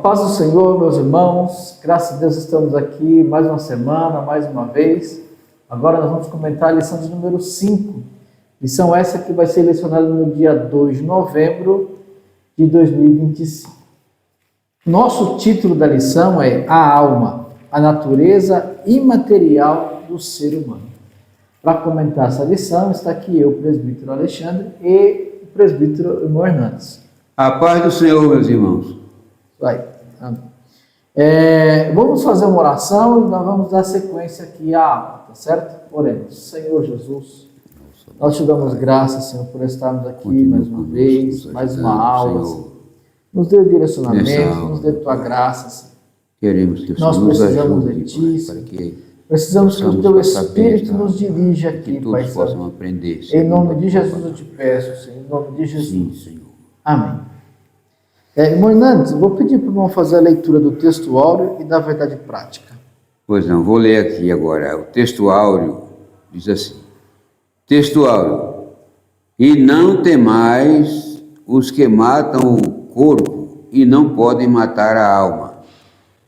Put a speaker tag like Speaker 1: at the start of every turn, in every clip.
Speaker 1: A paz do Senhor, meus irmãos, graças a Deus estamos aqui mais uma semana, mais uma vez. Agora nós vamos comentar a lição de número 5. Lição essa que vai ser lecionada no dia 2 de novembro de 2025. Nosso título da lição é A Alma, a natureza imaterial do ser humano. Para comentar essa lição está aqui eu, o presbítero Alexandre, e o presbítero Irmão Hernandes.
Speaker 2: A paz do Senhor, meus irmãos.
Speaker 1: Vai. Vamos fazer uma oração e nós vamos dar sequência aqui à aula, tá certo? Oremos. Senhor Jesus, nós te damos graças, Senhor, por estarmos aqui mais uma vez, mais uma aula. Senhor. Nos dê o direcionamento, nos dê tua graça, Senhor.
Speaker 2: Queremos que o Senhor
Speaker 1: nós precisamos de ti,
Speaker 2: para que
Speaker 1: precisamos que o teu Espírito nos dirija aqui,
Speaker 2: que
Speaker 1: Pai
Speaker 2: todos possam
Speaker 1: Santo.
Speaker 2: aprender. Senhor,
Speaker 1: Em nome de Jesus eu te peço, Senhor, em nome de Jesus.
Speaker 2: Sim, Senhor.
Speaker 1: Amém. Irmão Hernandes, vou pedir para o irmão fazer a leitura do texto áureo e da verdade prática.
Speaker 2: Pois não, vou ler aqui agora. O texto áureo diz assim: texto áureo: e não temais os que matam o corpo e não podem matar a alma.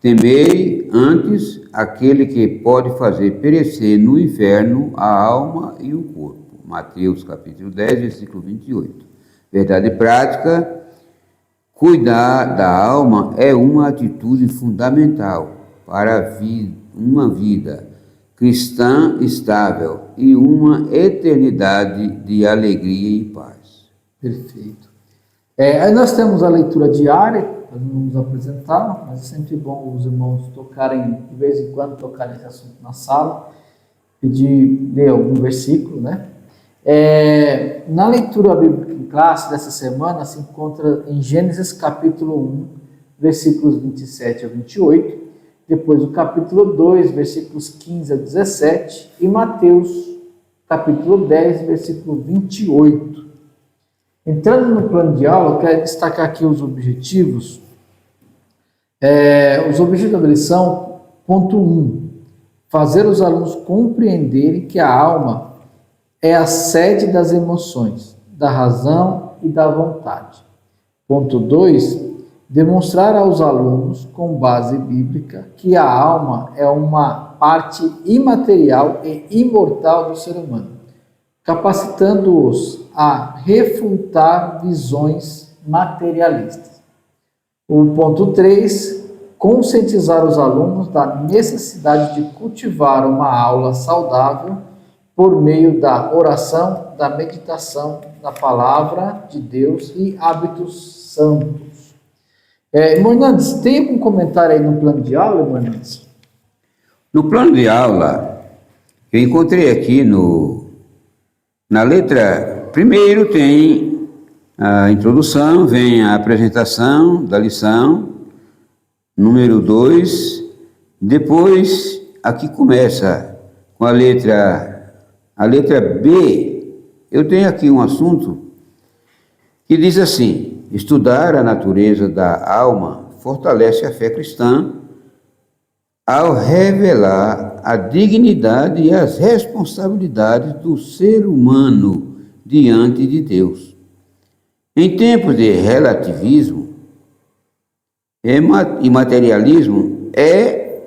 Speaker 2: Temei antes aquele que pode fazer perecer no inferno a alma e o corpo. Mateus capítulo 10, versículo 28. Verdade prática: cuidar da alma é uma atitude fundamental para uma vida cristã estável e uma eternidade de alegria e paz.
Speaker 1: Perfeito. Aí nós temos a leitura diária, nós não vamos apresentar, mas é sempre bom os irmãos tocarem, de vez em quando, tocarem esse assunto na sala, pedir, ler algum versículo, né? Na leitura bíblica em classe dessa semana se encontra em Gênesis capítulo 1, versículos 27 a 28, depois o capítulo 2, versículos 15 a 17 e Mateus capítulo 10, versículo 28. Entrando no plano de aula, eu quero destacar aqui os objetivos. Os objetivos da lição, ponto 1, fazer os alunos compreenderem que a alma é a sede das emoções, da razão e da vontade. Ponto 2, demonstrar aos alunos, com base bíblica, que a alma é uma parte imaterial e imortal do ser humano, capacitando-os a refutar visões materialistas. O ponto 3, conscientizar os alunos da necessidade de cultivar uma aula saudável por meio da oração, da meditação, da palavra de Deus e hábitos santos. Irmão Hernandes, tem algum comentário aí no plano de aula, irmão Hernandes?
Speaker 2: No plano de aula, eu encontrei aqui na letra, primeiro tem a introdução, vem a apresentação da lição, número 2, depois aqui começa com a letra B. Eu tenho aqui um assunto que diz assim: estudar a natureza da alma fortalece a fé cristã ao revelar a dignidade e as responsabilidades do ser humano diante de Deus. Em tempos de relativismo e materialismo, é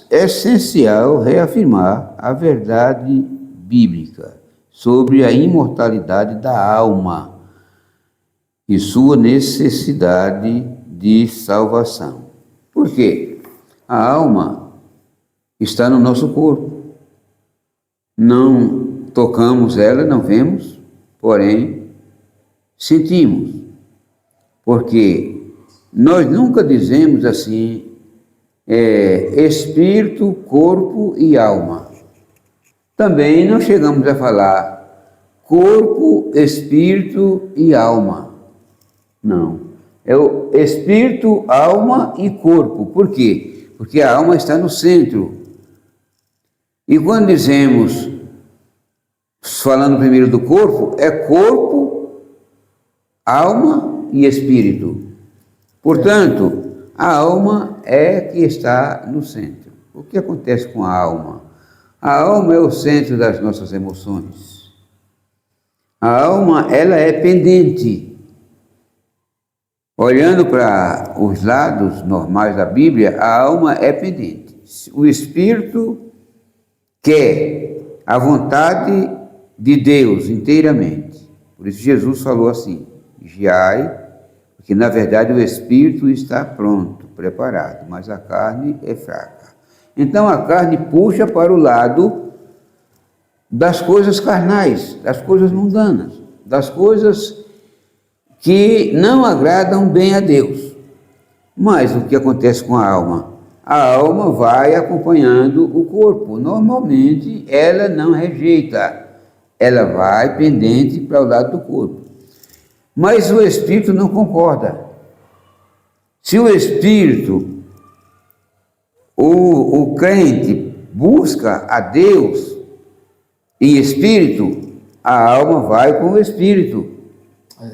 Speaker 2: essencial reafirmar a verdade bíblica sobre a imortalidade da alma e sua necessidade de salvação. Por quê? A alma está no nosso corpo. Não tocamos ela, não vemos, porém sentimos. Porque nós nunca dizemos assim, espírito, corpo e alma. Também não chegamos a falar corpo, espírito e alma. Não. É o espírito, alma e corpo. Por quê? Porque a alma está no centro. E quando dizemos, falando primeiro do corpo, é corpo, alma e espírito. Portanto, a alma é que está no centro. O que acontece com a alma? A alma é o centro das nossas emoções. A alma, ela é pendente. Olhando para os lados normais da Bíblia, a alma é pendente. O espírito quer a vontade de Deus inteiramente. Por isso Jesus falou assim: vigiai, porque na verdade o espírito está pronto, preparado, mas a carne é fraca. Então a carne puxa para o lado das coisas carnais, das coisas mundanas, das coisas que não agradam bem a Deus. Mas o que acontece com a alma? A alma vai acompanhando o corpo. Normalmente ela não rejeita, ela vai pendente para o lado do corpo. Mas o espírito não concorda. Se o espírito, o crente busca a Deus em espírito, a alma vai com o espírito,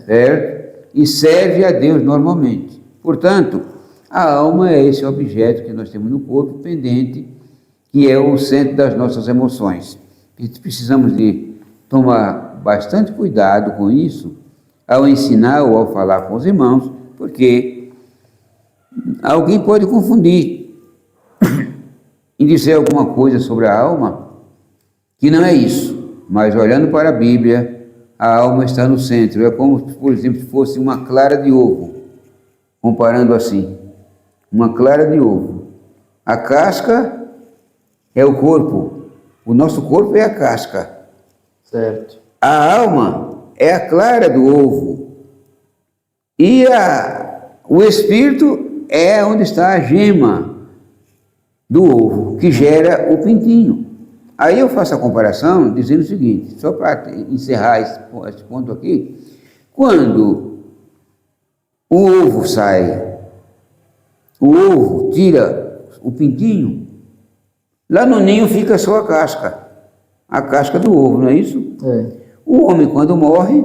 Speaker 2: certo? E serve a Deus normalmente. Portanto, a alma é esse objeto que nós temos no corpo pendente, que é o centro das nossas emoções. E precisamos de tomar bastante cuidado com isso, ao ensinar ou ao falar com os irmãos, porque alguém pode confundir e dizer alguma coisa sobre a alma que não é isso. Mas olhando para a Bíblia, a alma está no centro. É como, por exemplo, se fosse uma clara de ovo, comparando assim, uma clara de ovo. A casca é o corpo, o nosso corpo é a casca.
Speaker 1: Certo.
Speaker 2: A alma é a clara do ovo e o espírito é onde está a gema do ovo, que gera o pintinho. Aí eu faço a comparação dizendo o seguinte, só para encerrar esse ponto aqui: quando o ovo sai, o ovo tira o pintinho, lá no ninho fica só a casca do ovo, não é isso?
Speaker 1: É.
Speaker 2: O homem, quando morre,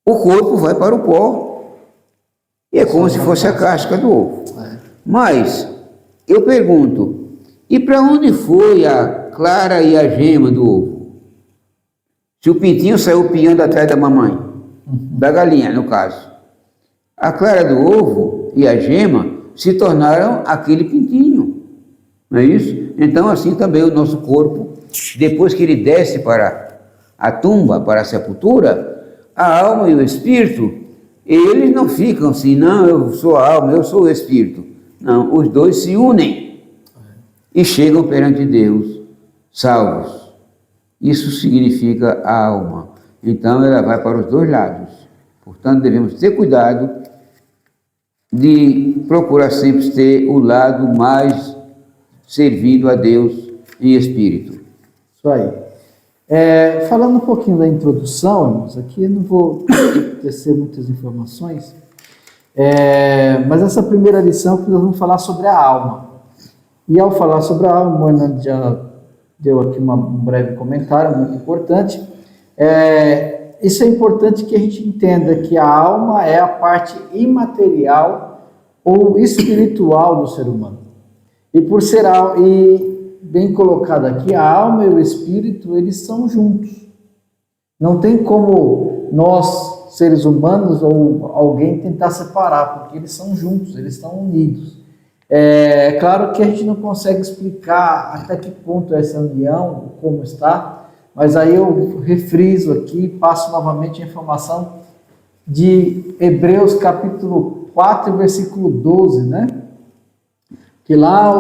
Speaker 2: o corpo vai para o pó, e é como se fosse a casca do ovo. Mas eu pergunto, e para onde foi a clara e a gema do ovo? Se o pintinho saiu piando atrás da mamãe, da galinha no caso, a clara do ovo e a gema se tornaram aquele pintinho, não é isso? Então assim também o nosso corpo, depois que ele desce para a tumba, para a sepultura, a alma e o espírito, eles não ficam assim, não, eu sou a alma, eu sou o espírito. Não, os dois se unem e chegam perante Deus, salvos. Isso significa a alma. Então ela vai para os dois lados. Portanto, devemos ter cuidado de procurar sempre ter o lado mais servindo a Deus em espírito.
Speaker 1: Isso aí. Falando um pouquinho da introdução, irmãos, aqui eu não vou tecer muitas informações, mas essa primeira lição nós vamos falar sobre a alma. E ao falar sobre a alma, o Hernando já deu aqui um breve comentário, muito importante. Isso é importante que a gente entenda que a alma é a parte imaterial ou espiritual do ser humano. E por ser bem colocado aqui, a alma e o espírito, eles são juntos. Não tem como nós, seres humanos, ou alguém tentar separar, porque eles são juntos, eles estão unidos. É claro que a gente não consegue explicar até que ponto é essa união, como está, mas aí eu refriso aqui, passo novamente a informação de Hebreus capítulo 4, versículo 12, né? Que lá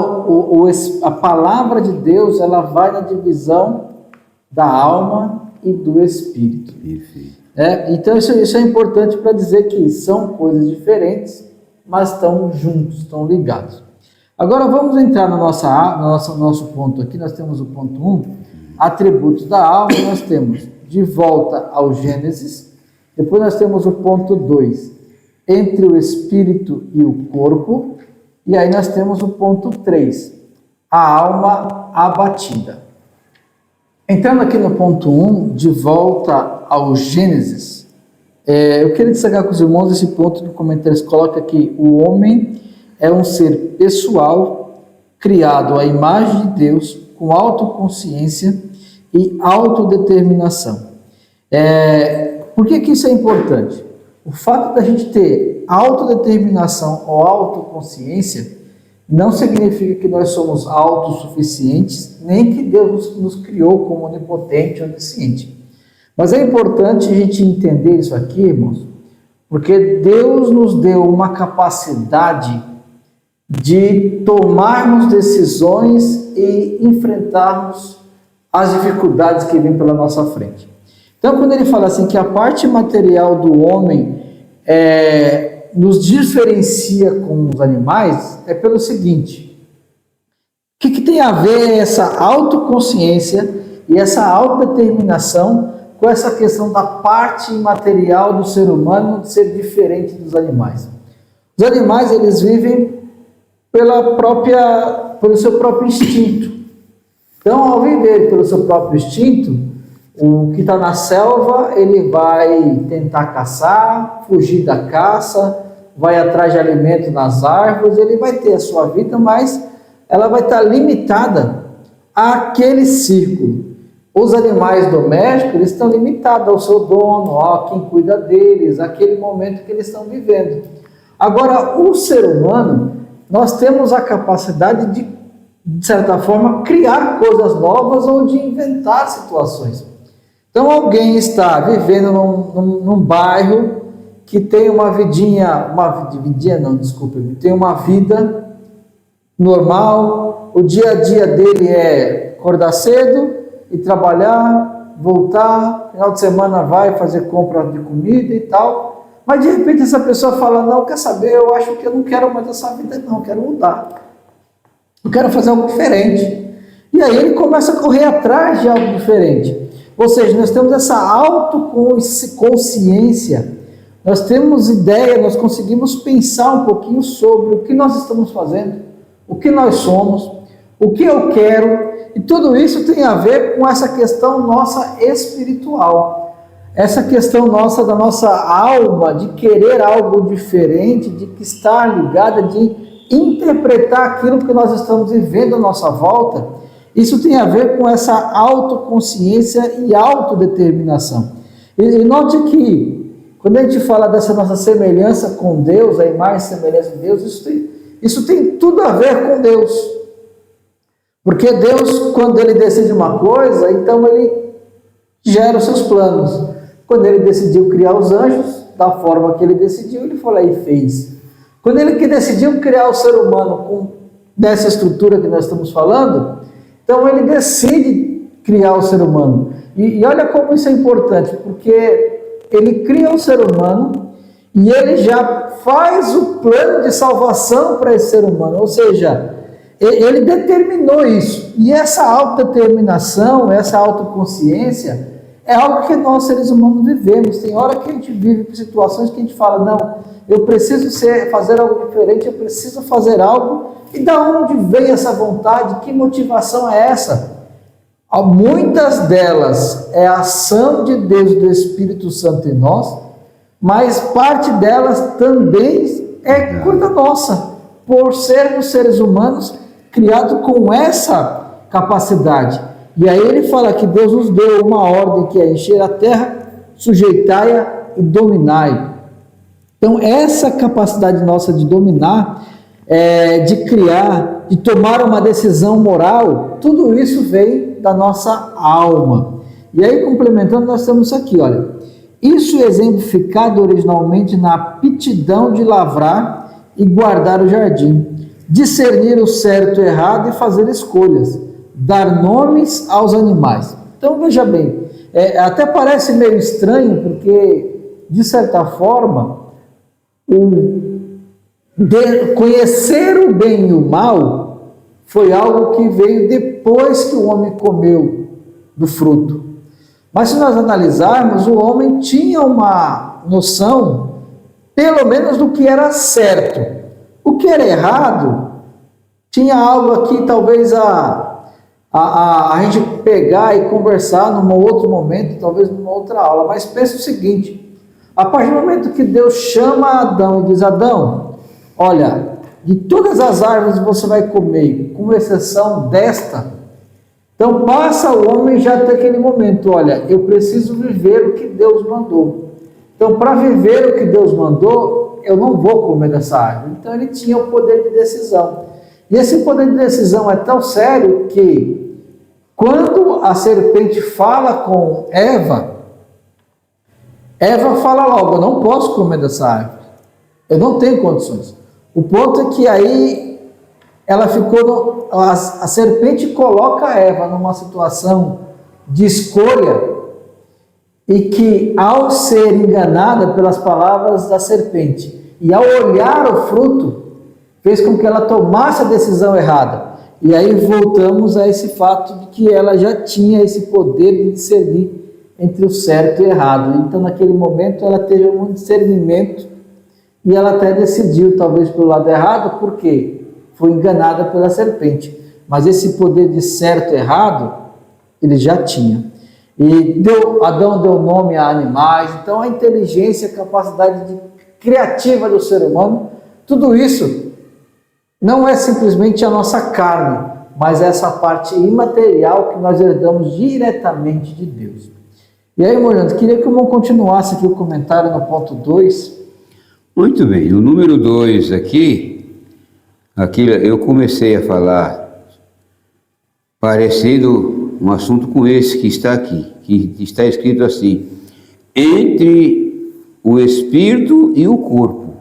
Speaker 1: a palavra de Deus, ela vai na divisão da alma e do espírito. Então isso é importante para dizer que são coisas diferentes, mas estão juntos, estão ligados. Agora vamos entrar no nosso ponto aqui. Nós temos o ponto 1, atributos da alma. Nós temos de volta ao Gênesis. Depois nós temos o ponto 2, entre o espírito e o corpo. E aí nós temos o ponto 3, a alma abatida. Entrando aqui no ponto 1, de volta ao Gênesis, eu queria destacar com os irmãos esse ponto que o comentário coloca aqui: o homem é um ser pessoal, criado à imagem de Deus, com autoconsciência e autodeterminação. Por que isso é importante? O fato da gente ter autodeterminação ou autoconsciência não significa que nós somos autossuficientes, nem que Deus nos criou como onipotente, onisciente. Mas é importante a gente entender isso aqui, irmãos, porque Deus nos deu uma capacidade de tomarmos decisões e enfrentarmos as dificuldades que vêm pela nossa frente. Então, quando ele fala assim que a parte material do homem nos diferencia com os animais, é pelo seguinte: o que tem a ver essa autoconsciência e essa autodeterminação com essa questão da parte material do ser humano de ser diferente dos animais? Os animais, eles vivem pelo seu próprio instinto. Então, ao viver pelo seu próprio instinto, o que está na selva, ele vai tentar caçar, fugir da caça, vai atrás de alimento nas árvores, ele vai ter a sua vida, mas ela vai estar limitada àquele círculo. Os animais domésticos, eles estão limitados ao seu dono, a quem cuida deles, àquele momento que eles estão vivendo. Agora, o ser humano, nós temos a capacidade de certa forma, criar coisas novas ou de inventar situações. Então, alguém está vivendo num bairro que tem tem uma vida normal, o dia a dia dele é acordar cedo e trabalhar, voltar, final de semana vai fazer compra de comida e tal, mas de repente essa pessoa fala: não, quer saber, eu acho que eu não quero mais essa vida não, eu quero mudar. Eu quero fazer algo diferente. E aí ele começa a correr atrás de algo diferente. Ou seja, nós temos essa autoconsciência, nós temos ideia, nós conseguimos pensar um pouquinho sobre o que nós estamos fazendo, o que nós somos, o que eu quero, e tudo isso tem a ver com essa questão nossa espiritual, essa questão nossa, da nossa alma, de querer algo diferente, de que estar ligada, de interpretar aquilo que nós estamos vivendo à nossa volta. Isso tem a ver com essa autoconsciência e autodeterminação. E note que, quando a gente fala dessa nossa semelhança com Deus, a imagem e semelhança de Deus, isso tem tudo a ver com Deus. Porque Deus, quando Ele decide uma coisa, então Ele gera os seus planos. Quando Ele decidiu criar os anjos, da forma que Ele decidiu, Ele foi lá e fez. Quando Ele decidiu criar o ser humano nessa estrutura que nós estamos falando, então Ele decide criar o ser humano. E olha como isso é importante, porque Ele cria o ser humano e Ele já faz o plano de salvação para esse ser humano. Ou seja, Ele determinou isso. E essa autodeterminação, essa autoconsciência, é algo que nós seres humanos vivemos. Tem hora que a gente vive por situações que a gente fala: não, eu preciso fazer algo diferente, eu preciso fazer algo. E da onde vem essa vontade? Que motivação é essa? Muitas delas é a ação de Deus, do Espírito Santo em nós, mas parte delas também é coisa nossa, por sermos seres humanos criados com essa capacidade. E aí ele fala que Deus nos deu uma ordem que é encher a terra, sujeitai-a e dominai. Então, essa capacidade nossa de dominar, de criar, de tomar uma decisão moral, tudo isso vem da nossa alma. E aí, complementando, nós temos aqui, olha, isso é exemplificado originalmente na aptidão de lavrar e guardar o jardim, discernir o certo e o errado e fazer escolhas, dar nomes aos animais. Então, veja bem, até parece meio estranho, porque, de certa forma, conhecer o bem e o mal foi algo que veio depois que o homem comeu do fruto. Mas se nós analisarmos, o homem tinha uma noção, pelo menos, do que era certo. O que era errado, tinha algo aqui, talvez a gente pegar e conversar num outro momento, talvez numa outra aula. Mas pense o seguinte: a partir do momento que Deus chama Adão e diz: Adão, olha, de todas as árvores você vai comer, com exceção desta. Então passa o homem já até aquele momento: olha, eu preciso viver o que Deus mandou. Então, para viver o que Deus mandou, eu não vou comer dessa árvore. Então ele tinha o poder de decisão. E esse poder de decisão é tão sério que quando a serpente fala com Eva, Eva fala logo, eu não posso comer dessa árvore. Eu não tenho condições. O ponto é que aí ela ficou, a serpente coloca Eva numa situação de escolha e que ao ser enganada pelas palavras da serpente e ao olhar o fruto, fez com que ela tomasse a decisão errada. E aí voltamos a esse fato de que ela já tinha esse poder de discernir entre o certo e o errado. Então naquele momento ela teve um discernimento e ela até decidiu talvez pelo lado errado, porque foi enganada pela serpente. Mas esse poder de certo e errado, ele já tinha. E Adão deu nome a animais, então a inteligência, a capacidade criativa do ser humano, tudo isso não é simplesmente a nossa carne, mas essa parte imaterial que nós herdamos diretamente de Deus. E aí, Morando, queria que o irmão continuasse aqui o comentário no ponto 2.
Speaker 2: Muito bem, no número 2 aqui eu comecei a falar parecido um assunto com esse que está aqui, que está escrito assim: entre o espírito e o corpo.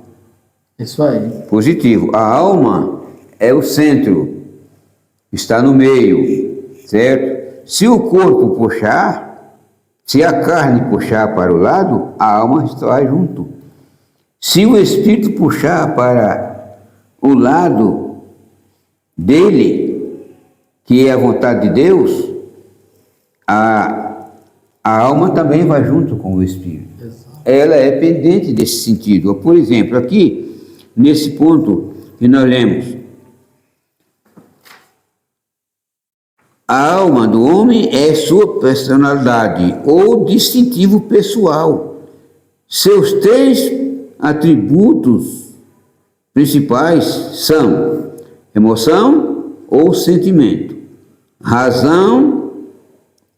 Speaker 1: Isso aí.
Speaker 2: Positivo. A alma é o centro, está no meio, certo? Se o corpo puxar, se a carne puxar para o lado, a alma está junto. Se o espírito puxar para o lado dele, que é a vontade de Deus, a alma também vai junto com o espírito.
Speaker 1: Exato.
Speaker 2: Ela é pendente desse sentido. Por exemplo, aqui, nesse ponto que nós lemos, a alma do homem é sua personalidade ou distintivo pessoal. Seus 3 atributos principais são emoção ou sentimento, razão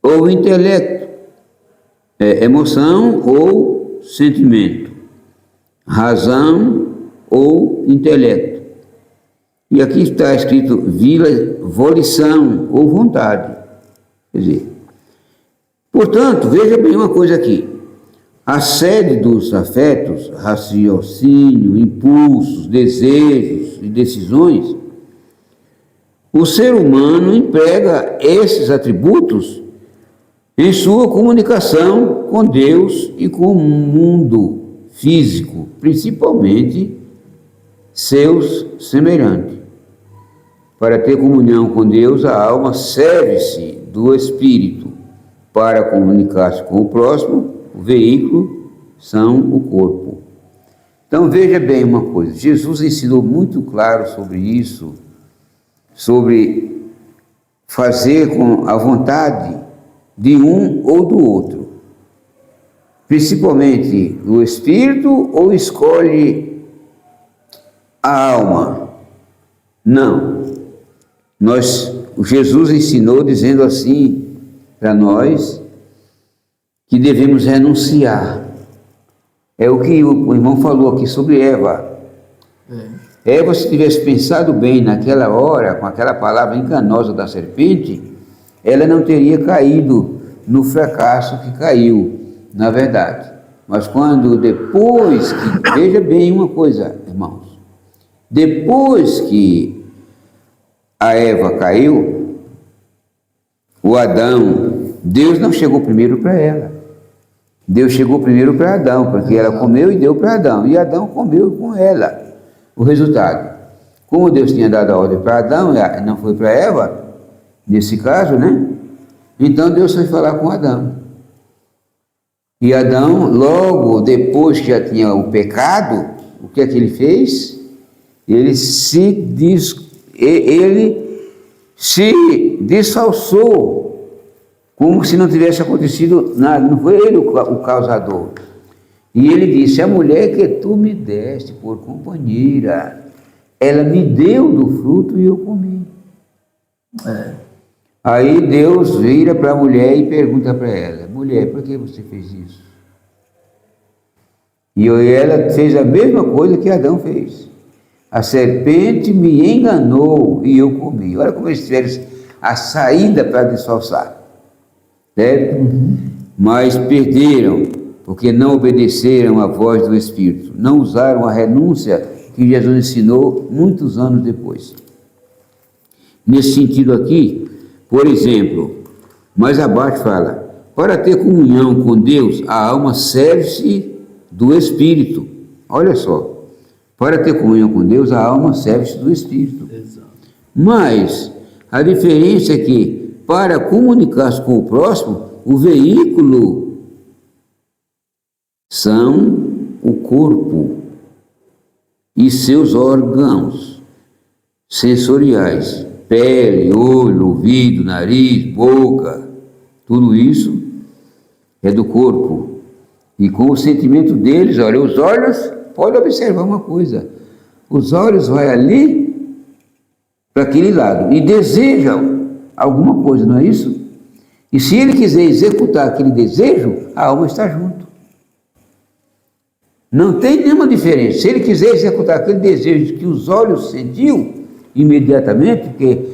Speaker 2: ou intelecto, emoção ou sentimento, razão ou intelecto. E aqui está escrito volição ou vontade. Quer dizer, portanto, veja bem uma coisa aqui. A sede dos afetos, raciocínio, impulsos, desejos e decisões, o ser humano emprega esses atributos em sua comunicação com Deus e com o mundo físico, principalmente seus semelhantes. Para ter comunhão com Deus, a alma serve-se do espírito para comunicar-se com o próximo. O veículo são o corpo. Então veja bem uma coisa, Jesus ensinou muito claro sobre isso, sobre fazer com a vontade de um ou do outro, principalmente o espírito, ou escolhe a alma. Não, Jesus ensinou dizendo assim para nós, que devemos renunciar. É o que o irmão falou aqui sobre Eva. Eva, se tivesse pensado bem naquela hora, com aquela palavra enganosa da serpente, ela não teria caído no fracasso que caiu, na verdade. Mas quando depois que, veja bem uma coisa, irmãos, depois que a Eva caiu, o Adão, Deus não chegou primeiro para ela. Deus chegou primeiro para Adão, porque ela comeu e deu para Adão, e Adão comeu com ela. O resultado, como Deus tinha dado a ordem para Adão, e não foi para Eva, nesse caso, né? Então Deus foi falar com Adão. E Adão, logo depois que já tinha o pecado, o que é que ele fez? Ele se desfalsou, como se não tivesse acontecido nada, não foi ele o causador. E ele disse: a mulher que tu me deste por companheira, ela me deu do fruto e eu comi. Aí Deus vira para a mulher e pergunta para ela: mulher, por que você fez isso? E ela fez a mesma coisa que Adão fez. A serpente me enganou e eu comi. Olha como eles tiveram a saída para disfarçar. Certo? Mas perderam, porque não obedeceram à voz do Espírito. Não usaram a renúncia que Jesus ensinou muitos anos depois. Nesse sentido aqui, por exemplo, mais abaixo fala, para ter comunhão com Deus, a alma serve-se do Espírito. Olha só. Para ter comunhão com Deus, a alma serve-se do Espírito.
Speaker 1: Exato.
Speaker 2: Mas a diferença é que, para comunicar-se com o próximo, o veículo são o corpo e seus órgãos sensoriais, pele, olho, ouvido, nariz, boca, tudo isso é do corpo. E com o sentimento deles, olha, os olhos... Pode observar uma coisa, os olhos vão ali para aquele lado e desejam alguma coisa, não é isso? E se ele quiser executar aquele desejo, a alma está junto. Não tem nenhuma diferença. Se ele quiser executar aquele desejo que os olhos sentiu imediatamente, porque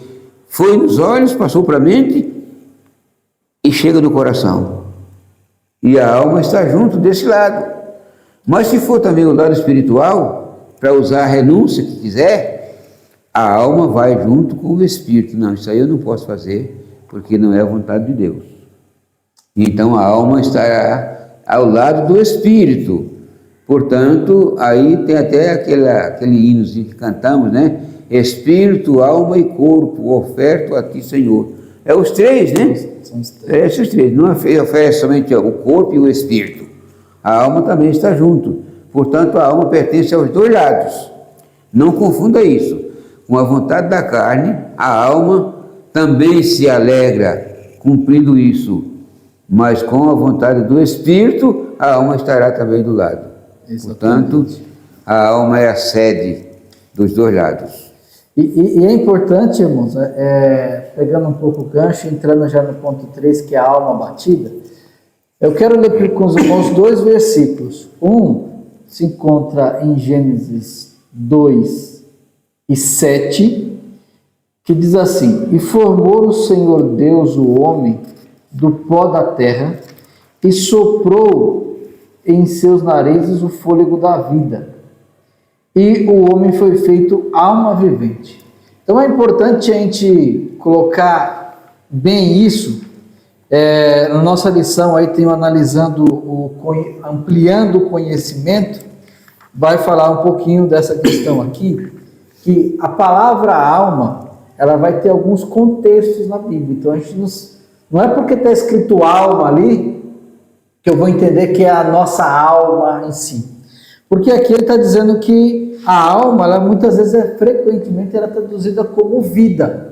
Speaker 2: foi nos olhos, passou para a mente e chega no coração. E a alma está junto desse lado. Mas se for também o lado espiritual, para usar a renúncia que quiser, a alma vai junto com o Espírito. Não, isso aí eu não posso fazer, porque não é a vontade de Deus. Então a alma estará ao lado do Espírito. Portanto, aí tem até aquele hinozinho que cantamos, né? Espírito, alma e corpo, oferto a ti, Senhor. É os três, né?
Speaker 1: São os três.
Speaker 2: É esses três, não oferece somente o corpo e o Espírito. A alma também está junto. Portanto, a alma pertence aos dois lados. Não confunda isso. Com a vontade da carne, a alma também se alegra cumprindo isso. Mas com a vontade do Espírito, a alma estará também do lado.
Speaker 1: Exatamente.
Speaker 2: Portanto, a alma é a sede dos dois lados.
Speaker 1: E é importante, irmãos, pegando um pouco o gancho, entrando já no ponto 3, que é a alma batida, eu quero ler com os irmãos 2 versículos. Um se encontra em Gênesis 2 e 7, que diz assim: E formou o Senhor Deus o homem do pó da terra e soprou em seus narizes o fôlego da vida. E o homem foi feito alma vivente. Então é importante a gente colocar bem isso. Na nossa lição aí tenho analisando, ampliando o conhecimento, vai falar um pouquinho dessa questão aqui, que a palavra alma, ela vai ter alguns contextos na Bíblia. Então a gente não é porque está escrito alma ali, que eu vou entender que é a nossa alma em si. Porque aqui ele está dizendo que a alma, ela muitas vezes frequentemente ela é traduzida como vida.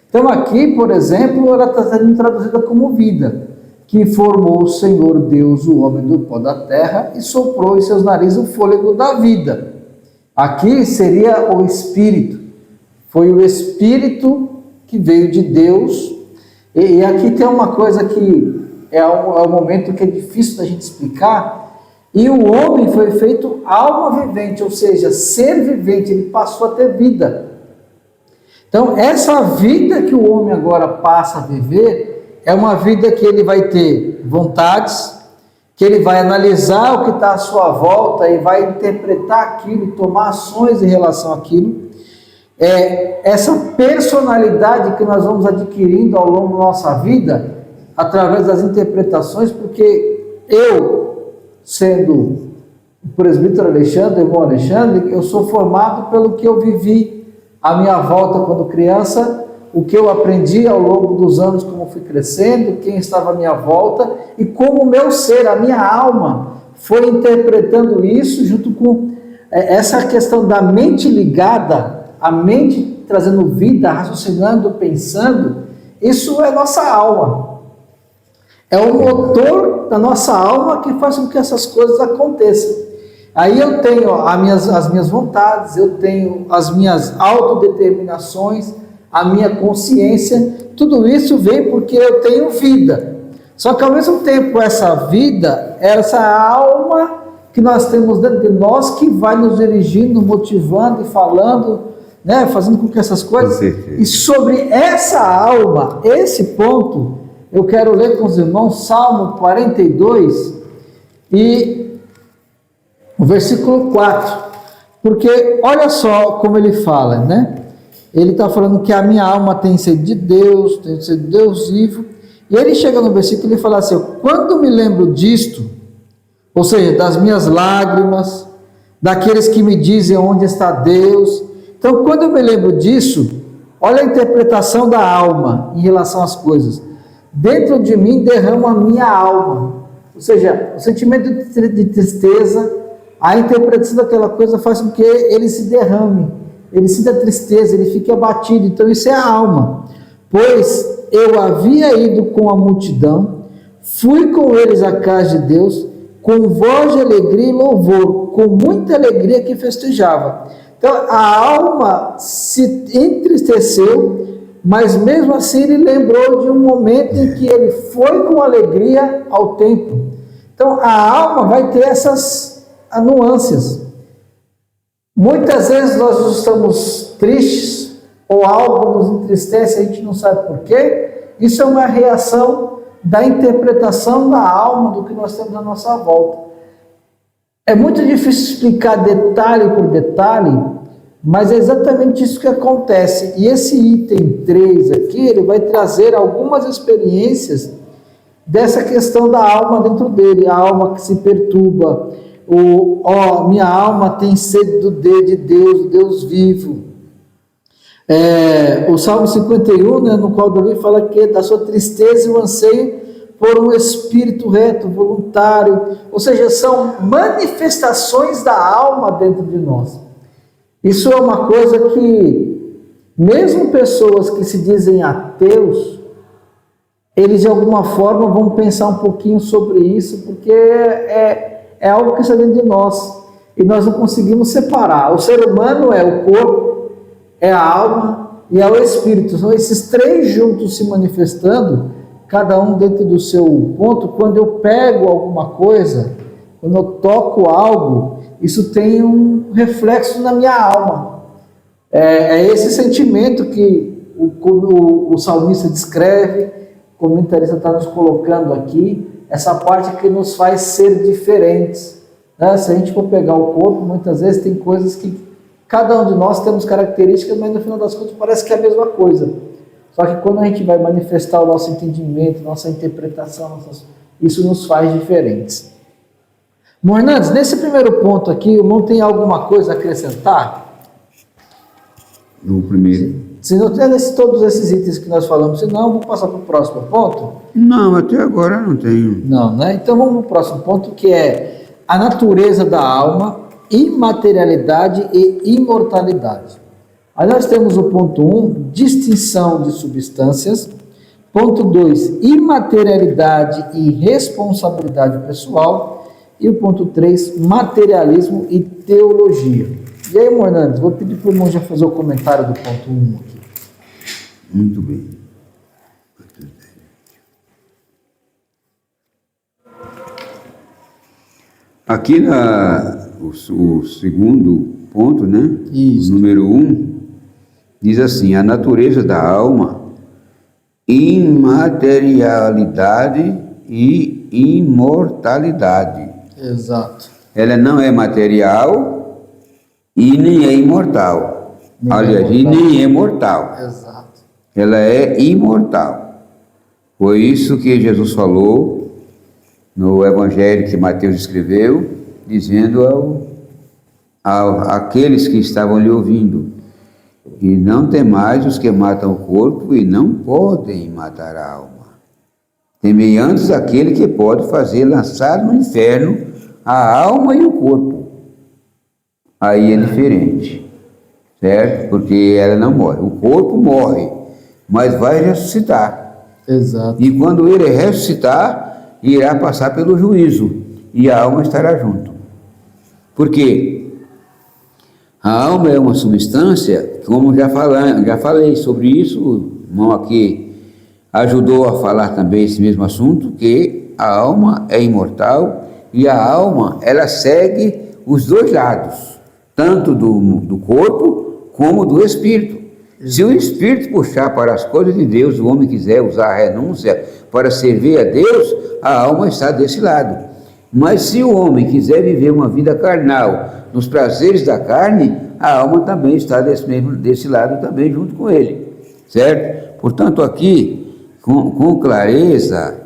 Speaker 1: Então aqui, por exemplo, ela está sendo traduzida como vida, que formou o Senhor Deus o homem do pó da terra e soprou em seus narizes o fôlego da vida. Aqui seria o Espírito, foi o Espírito que veio de Deus. E aqui tem uma coisa que é um momento que é difícil da gente explicar. E o homem foi feito alma vivente, ou seja, ser vivente, ele passou a ter vida. Então, essa vida que o homem agora passa a viver é uma vida que ele vai ter vontades, que ele vai analisar o que está à sua volta e vai interpretar aquilo e tomar ações em relação àquilo. Essa personalidade que nós vamos adquirindo ao longo da nossa vida, através das interpretações, porque eu, sendo o presbítero Alexandre, irmão Alexandre, eu sou formado pelo que eu vivi à minha volta quando criança, o que eu aprendi ao longo dos anos, como fui crescendo, quem estava à minha volta, e como o meu ser, a minha alma, foi interpretando isso junto com essa questão da mente ligada, a mente trazendo vida, raciocinando, pensando. Isso é nossa alma. É o motor da nossa alma que faz com que essas coisas aconteçam. Aí eu tenho as minhas vontades, eu tenho as minhas autodeterminações, a minha consciência, tudo isso vem porque eu tenho vida. Só que ao mesmo tempo essa vida, essa alma que nós temos dentro de nós que vai nos dirigindo, motivando e falando, né, fazendo com que essas coisas... E sobre essa alma, esse ponto, eu quero ler com os irmãos Salmo 42 e o versículo 4. Porque olha só como ele fala, né? Ele está falando que a minha alma tem sede de Deus, tem sede de Deus vivo. E ele chega no versículo e fala assim: quando me lembro disto, ou seja, das minhas lágrimas, daqueles que me dizem onde está Deus. Então, quando eu me lembro disso, olha a interpretação da alma em relação às coisas. Dentro de mim derrama a minha alma. Ou seja, o sentimento de tristeza, a interpretação daquela coisa faz com que ele se derrame, ele sinta tristeza, ele fique abatido. Então, isso é a alma. Pois eu havia ido com a multidão, fui com eles à casa de Deus, com voz de alegria e louvor, com muita alegria que festejava. Então, a alma se entristeceu, mas mesmo assim ele lembrou de um momento em que ele foi com alegria ao templo. Então, a alma vai ter essas nuances. Muitas vezes nós estamos tristes, ou algo nos entristece, a gente não sabe por quê. Isso é uma reação da interpretação da alma do que nós temos à nossa volta. É muito difícil explicar detalhe por detalhe, mas é exatamente isso que acontece. E esse item 3 aqui, ele vai trazer algumas experiências dessa questão da alma dentro dele, a alma que se perturba, minha alma tem sede de Deus, do Deus vivo. O Salmo 51, né, no qual Davi fala que da sua tristeza e o anseio por um espírito reto, voluntário, ou seja, são manifestações da alma dentro de nós. Isso é uma coisa que, mesmo pessoas que se dizem ateus, eles de alguma forma vão pensar um pouquinho sobre isso, porque é algo que está dentro de nós, e nós não conseguimos separar. O ser humano é o corpo, é a alma e é o espírito. São esses três juntos se manifestando, cada um dentro do seu ponto. Quando eu pego alguma coisa, quando eu toco algo, isso tem um reflexo na minha alma. É esse sentimento que o salmista descreve, o comentarista está nos colocando aqui, essa parte que nos faz ser diferentes, né? Se a gente for pegar o corpo, muitas vezes tem coisas que cada um de nós temos características, mas no final das contas parece que é a mesma coisa. Só que quando a gente vai manifestar o nosso entendimento, nossa interpretação, isso nos faz diferentes. Irmão Hernandes, nesse primeiro ponto aqui, o irmão tem alguma coisa a acrescentar?
Speaker 2: No primeiro?
Speaker 1: Se não tem todos esses itens que nós falamos, senão vou passar para o próximo ponto.
Speaker 2: Não, até agora não tenho.
Speaker 1: Não, né? Então vamos para o próximo ponto, que é a natureza da alma, imaterialidade e imortalidade. Aí nós temos o ponto 1, distinção de substâncias. Ponto 2, imaterialidade e responsabilidade pessoal. E o ponto 3, materialismo e teologia. E aí, irmão Hernandes, vou pedir para o irmão já fazer o comentário do ponto 1 aqui.
Speaker 2: Muito bem. Aqui o segundo ponto, né?
Speaker 1: Isso.
Speaker 2: O número 1, diz assim: a natureza da alma, imaterialidade e imortalidade.
Speaker 1: Exato.
Speaker 2: Ela não é material e nem é imortal. Aliás, e nem é mortal.
Speaker 1: Exato.
Speaker 2: Ela é imortal. Foi isso que Jesus falou no Evangelho que Mateus escreveu, dizendo àqueles que estavam lhe ouvindo: e não temais os que matam o corpo e não podem matar a alma. Temei antes aquele que pode fazer lançar no inferno a alma e o corpo. Aí é diferente, certo? Porque ela não morre. O corpo morre, mas vai ressuscitar.
Speaker 1: Exato.
Speaker 2: E quando ele ressuscitar, irá passar pelo juízo e a alma estará junto. Por quê? A alma é uma substância, como já falei sobre isso, o irmão aqui ajudou a falar também esse mesmo assunto, que a alma é imortal E a alma, ela segue os dois lados, tanto do corpo como do espírito. Se o espírito puxar para as coisas de Deus, o homem quiser usar a renúncia para servir a Deus, a alma está desse lado. Mas se o homem quiser viver uma vida carnal, nos prazeres da carne, a alma também está desse lado também junto com ele, certo? Portanto, aqui, com clareza,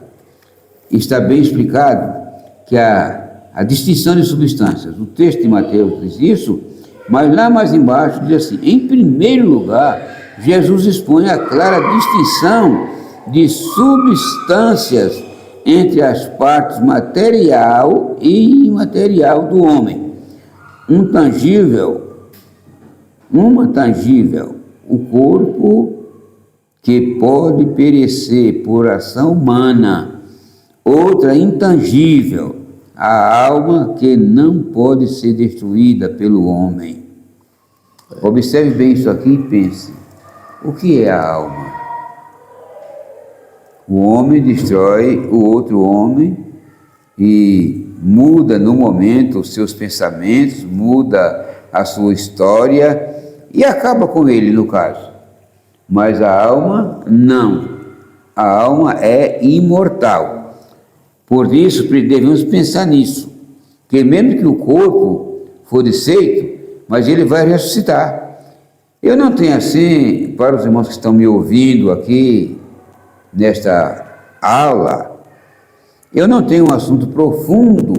Speaker 2: está bem explicado que a distinção de substâncias, o texto de Mateus diz isso, mas lá mais embaixo diz assim: em primeiro lugar, Jesus expõe a clara distinção de substâncias entre as partes material e imaterial do homem. Uma tangível, o corpo que pode perecer por ação humana, outra intangível, a alma que não pode ser destruída pelo homem. Observe bem isso aqui e pense: o que é a alma? O homem destrói o outro homem e muda no momento os seus pensamentos, muda a sua história e acaba com ele, no caso. Mas a alma não. A alma é imortal. Por isso, devemos pensar nisso, que mesmo que o corpo for desfeito, mas ele vai ressuscitar. Eu não tenho assim, para os irmãos que estão me ouvindo aqui, nesta aula, eu não tenho um assunto profundo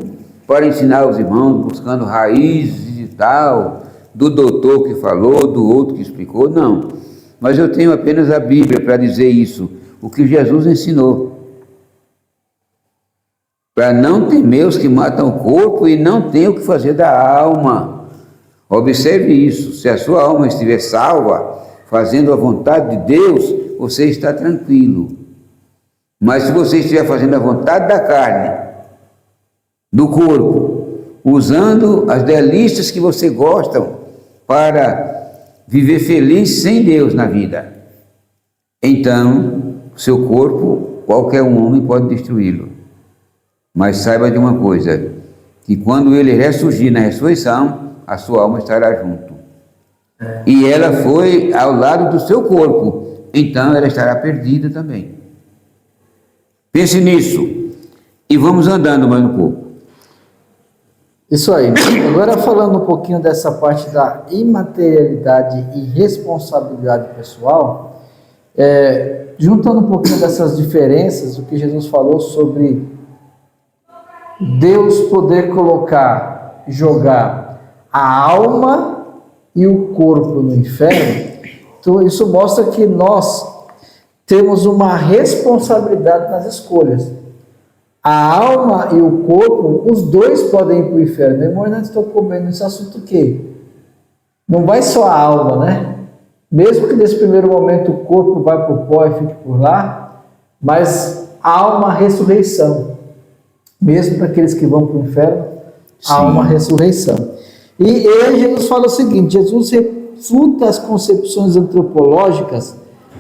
Speaker 2: para ensinar os irmãos, buscando raízes e tal, do doutor que falou, do outro que explicou, não. Mas eu tenho apenas a Bíblia para dizer isso, o que Jesus ensinou. Para não temer os que matam o corpo e não ter o que fazer da alma. Observe isso: se a sua alma estiver salva, fazendo a vontade de Deus, você está tranquilo. Mas se você estiver fazendo a vontade da carne, do corpo, usando as delícias que você gosta para viver feliz sem Deus na vida, então, seu corpo, qualquer um homem pode destruí-lo. Mas saiba de uma coisa, que quando ele ressurgir na ressurreição, a sua alma estará junto. E ela foi ao lado do seu corpo, então ela estará perdida também. Pense nisso e vamos andando mais um pouco.
Speaker 1: Isso aí. Agora falando um pouquinho dessa parte da imaterialidade e responsabilidade pessoal, juntando um pouquinho dessas diferenças, o que Jesus falou sobre Deus poder jogar a alma e o corpo no inferno. Então isso mostra que nós temos uma responsabilidade nas escolhas. A alma e o corpo, os dois podem ir para o inferno. Irmão, nós estamos comendo esse assunto que não vai só a alma, né? Mesmo que nesse primeiro momento o corpo vai para o pó e fique por lá, mas há uma ressurreição. Mesmo para aqueles que vão para o inferno, há uma ressurreição. E aí Jesus fala o seguinte: Jesus refuta as concepções antropológicas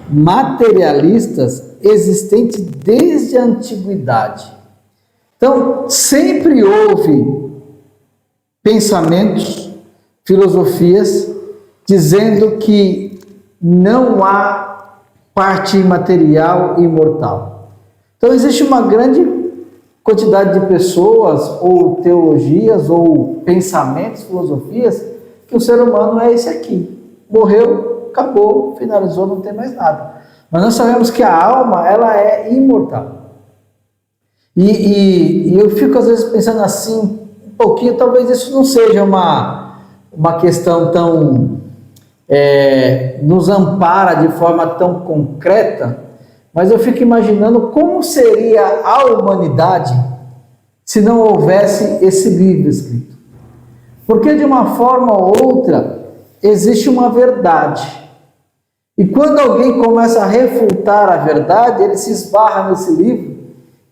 Speaker 1: materialistas existentes desde a antiguidade. Então, sempre houve pensamentos, filosofias, dizendo que não há parte imaterial e imortal. Então, existe uma grande quantidade de pessoas, ou teologias, ou pensamentos, filosofias, que o ser humano é esse aqui. Morreu, acabou, finalizou, não tem mais nada. Mas nós sabemos que a alma, ela é imortal. E eu fico às vezes pensando assim, um pouquinho, talvez isso não seja uma questão tão, nos ampara de forma tão concreta, mas eu fico imaginando como seria a humanidade se não houvesse esse livro escrito. Porque de uma forma ou outra existe uma verdade. E quando alguém começa a refutar a verdade, ele se esbarra nesse livro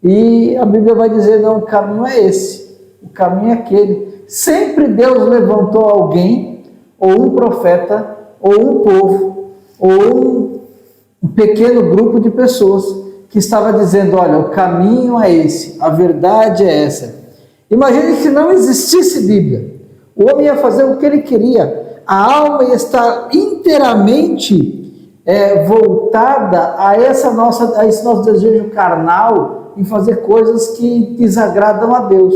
Speaker 1: e a Bíblia vai dizer: não, o caminho é esse, o caminho é aquele. Sempre Deus levantou alguém, ou um profeta, ou um povo, ou um pequeno grupo de pessoas que estava dizendo: olha, o caminho é esse, a verdade é essa. Imagine que não existisse Bíblia. O homem ia fazer o que ele queria. A alma ia estar inteiramente voltada a esse nosso desejo carnal em fazer coisas que desagradam a Deus.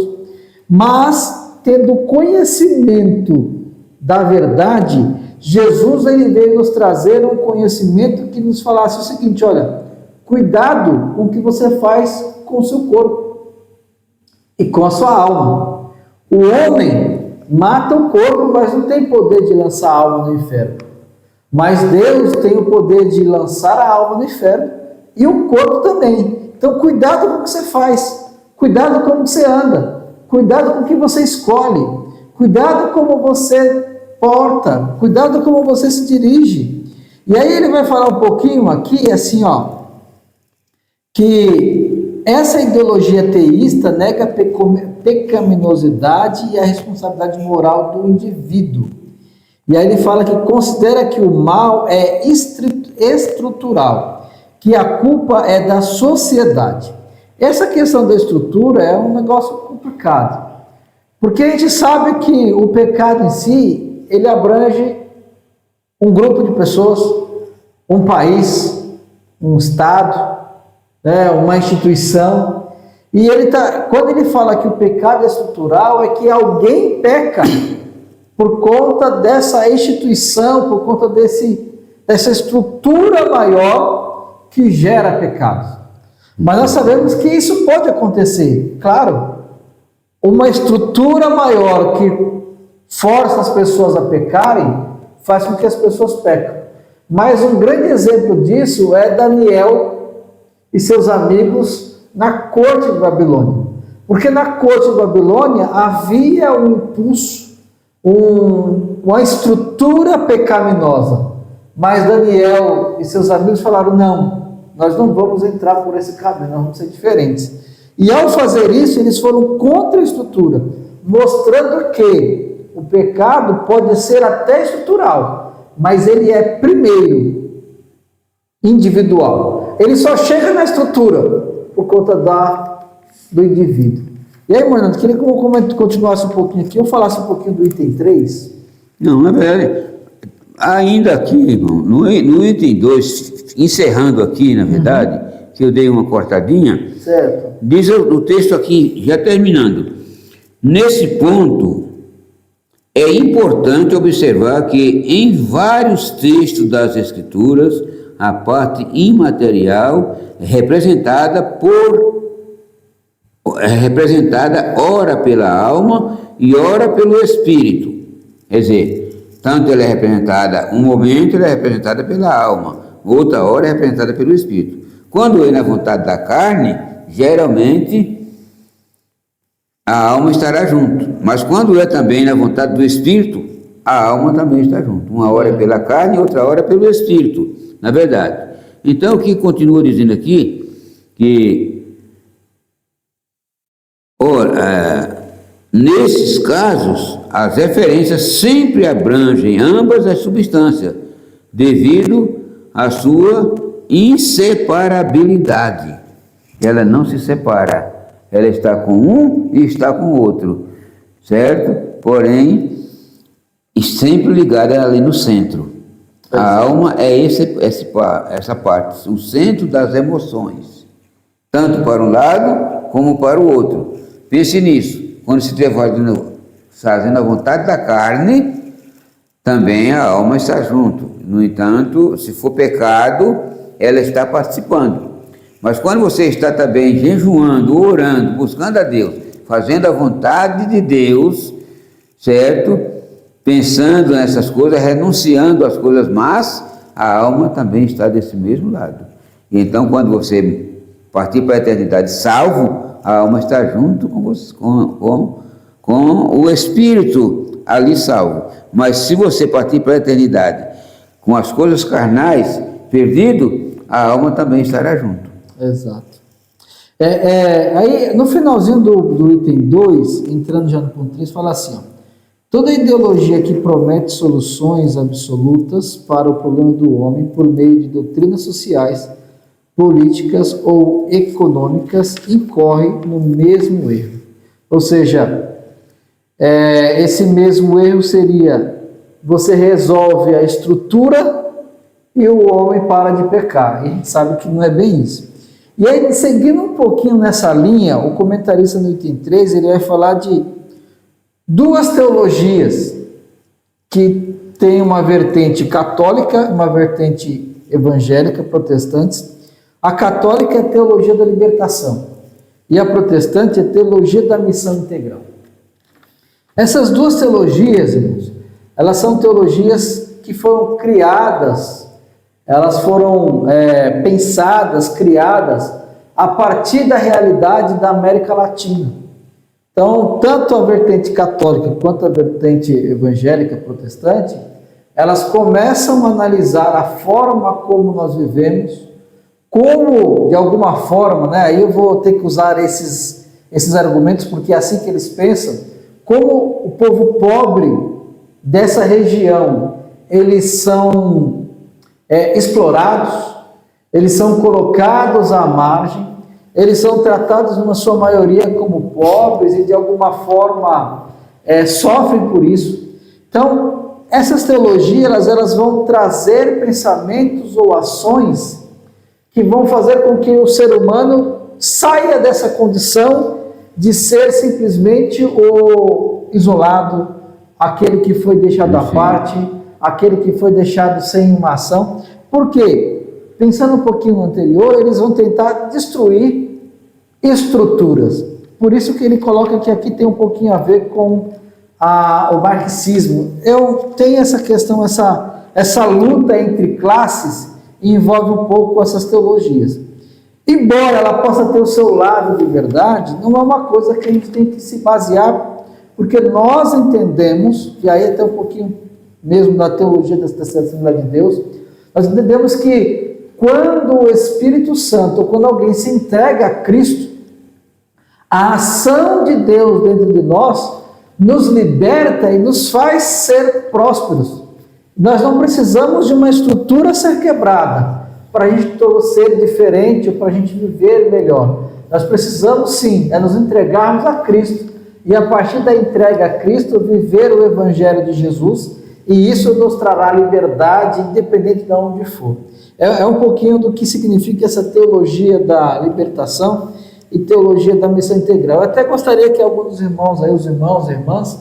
Speaker 1: Mas, tendo conhecimento da verdade, Jesus ele veio nos trazer um conhecimento que nos falasse o seguinte: olha, cuidado com o que você faz com o seu corpo e com a sua alma. O homem mata o corpo, mas não tem poder de lançar a alma no inferno. Mas Deus tem o poder de lançar a alma no inferno e o corpo também. Então, cuidado com o que você faz, cuidado com o que você anda, cuidado com o que você escolhe, cuidado como você porta, cuidado como você se dirige. E aí ele vai falar um pouquinho aqui, assim, que essa ideologia teísta nega a pecaminosidade e a responsabilidade moral do indivíduo. E aí ele fala que considera que o mal é estrutural, que a culpa é da sociedade. Essa questão da estrutura é um negócio complicado, porque a gente sabe que o pecado em si, ele abrange um grupo de pessoas, um país, um estado, uma instituição. E quando ele fala que o pecado é estrutural, é que alguém peca por conta dessa instituição, por conta dessa estrutura maior que gera pecados. Mas nós sabemos que isso pode acontecer. Claro, uma estrutura maior que força as pessoas a pecarem faz com que as pessoas pecam. Mas um grande exemplo disso é Daniel e seus amigos na corte de Babilônia. Porque na corte de Babilônia havia um impulso, uma estrutura pecaminosa. Mas Daniel e seus amigos falaram: não, nós não vamos entrar por esse caminho, nós vamos ser diferentes. E ao fazer isso, eles foram contra a estrutura, mostrando que o pecado pode ser até estrutural, mas ele é primeiro individual. Ele só chega na estrutura por conta do indivíduo. E aí, Mornando, queria que eu continuasse um pouquinho aqui, eu falasse um pouquinho do item 3.
Speaker 2: Não, na verdade, ainda aqui, irmão, no item 2, encerrando aqui, na verdade, que eu dei uma cortadinha,
Speaker 1: certo.
Speaker 2: Diz o texto aqui, já terminando, nesse ponto, é importante observar que em vários textos das Escrituras, a parte imaterial é representada ora pela alma e ora pelo espírito. Quer dizer, tanto ela é representada, um momento ela é representada pela alma, outra hora é representada pelo espírito. Quando é na vontade da carne, geralmente a alma estará junto, mas quando é também na vontade do espírito, a alma também está junto. Uma hora é pela carne, outra hora é pelo espírito, na verdade. Então, o que continua dizendo aqui, que nesses casos, as referências sempre abrangem ambas as substâncias, devido à sua inseparabilidade. Ela não se separa, ela está com um e está com o outro, certo? Porém, sempre ligada ali no centro. A alma é essa parte, o centro das emoções, tanto para um lado como para o outro. Pense nisso, quando se estiver fazendo a vontade da carne, também a alma está junto. No entanto, se for pecado, ela está participando. Mas quando você está também jejuando, orando, buscando a Deus, fazendo a vontade de Deus, certo? Pensando nessas coisas, renunciando às coisas más, a alma também está desse mesmo lado. E então, quando você partir para a eternidade salvo, a alma está junto com você, com o espírito ali salvo. Mas se você partir para a eternidade com as coisas carnais perdido, a alma também estará junto.
Speaker 1: Exato. Aí, no finalzinho do item 2, entrando já no ponto 3, fala assim, toda ideologia que promete soluções absolutas para o problema do homem por meio de doutrinas sociais, políticas ou econômicas incorre no mesmo erro. Ou seja, esse mesmo erro seria: você resolve a estrutura e o homem para de pecar. E a gente sabe que não é bem isso. E aí, seguindo um pouquinho nessa linha, o comentarista no item 3, ele vai falar de duas teologias que tem uma vertente católica, uma vertente evangélica, protestantes. A católica é a teologia da libertação e a protestante é a teologia da missão integral. Essas duas teologias, irmãos, elas são teologias que foram criadas, elas foram pensadas, criadas a partir da realidade da América Latina. Então, tanto a vertente católica quanto a vertente evangélica protestante, elas começam a analisar a forma como nós vivemos, como, de alguma forma, aí eu vou ter que usar esses argumentos, porque é assim que eles pensam, como o povo pobre dessa região, eles são explorados, eles são colocados à margem, eles são tratados, na sua maioria, como pobres e, de alguma forma, sofrem por isso. Então, essas teologias, elas vão trazer pensamentos ou ações que vão fazer com que o ser humano saia dessa condição de ser simplesmente o isolado, aquele que foi deixado à parte, aquele que foi deixado sem uma ação. Por quê? Pensando um pouquinho no anterior, eles vão tentar destruir estruturas. Por isso que ele coloca que aqui tem um pouquinho a ver com o marxismo. Eu tenho essa questão, essa luta entre classes, e envolve um pouco essas teologias. Embora ela possa ter o seu lado de verdade, não é uma coisa que a gente tem que se basear, porque nós entendemos, que aí é até um pouquinho mesmo da teologia da Assembleia de Deus, nós entendemos que quando o Espírito Santo, ou quando alguém se entrega a Cristo, a ação de Deus dentro de nós nos liberta e nos faz ser prósperos. Nós não precisamos de uma estrutura ser quebrada para a gente ser diferente ou para a gente viver melhor. Nós precisamos sim, nos entregarmos a Cristo e a partir da entrega a Cristo viver o Evangelho de Jesus, e isso nos trará liberdade independente de onde for. É um pouquinho do que significa essa teologia da libertação e teologia da missão integral. Eu até gostaria que alguns dos irmãos aí, os irmãos e irmãs,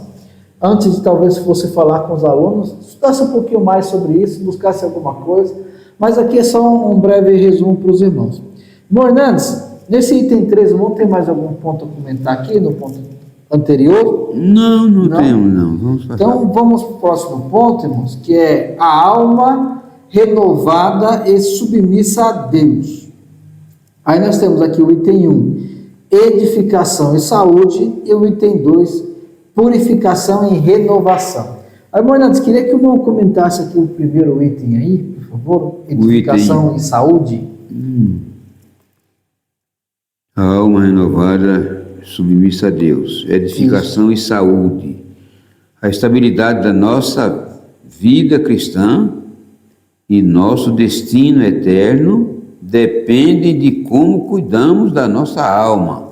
Speaker 1: antes de talvez fosse falar com os alunos, estudasse um pouquinho mais sobre isso, buscasse alguma coisa, mas aqui é só um breve resumo para os irmãos. Irmão Hernandes, nesse item 3, vamos ter mais algum ponto a comentar aqui, no ponto anterior?
Speaker 2: Não temos, não. Vamos passar.
Speaker 1: Então, vamos para o próximo ponto, irmãos, que é a alma renovada e submissa a Deus. Aí nós temos aqui o item 1, edificação e saúde, e o item 2, purificação e renovação. Aí, irmão Hernandes, queria que o irmão comentasse aqui o primeiro item aí, por favor, edificação e saúde.
Speaker 2: A alma renovada, submissa a Deus, edificação e saúde. A estabilidade da nossa vida cristã e nosso destino eterno dependem de como cuidamos da nossa alma.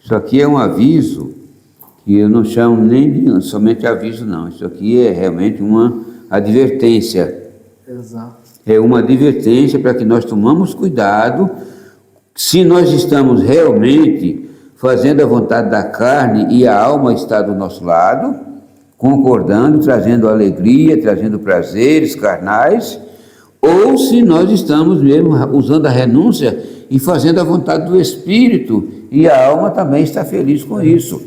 Speaker 2: Isso aqui é um aviso que eu não chamo nem de somente aviso, não. Isso aqui é realmente uma advertência.
Speaker 1: Exato.
Speaker 2: É uma advertência para que nós tomamos cuidado se nós estamos realmente fazendo a vontade da carne e a alma está do nosso lado, concordando, trazendo alegria, trazendo prazeres carnais, ou se nós estamos mesmo usando a renúncia e fazendo a vontade do Espírito, e a alma também está feliz com isso.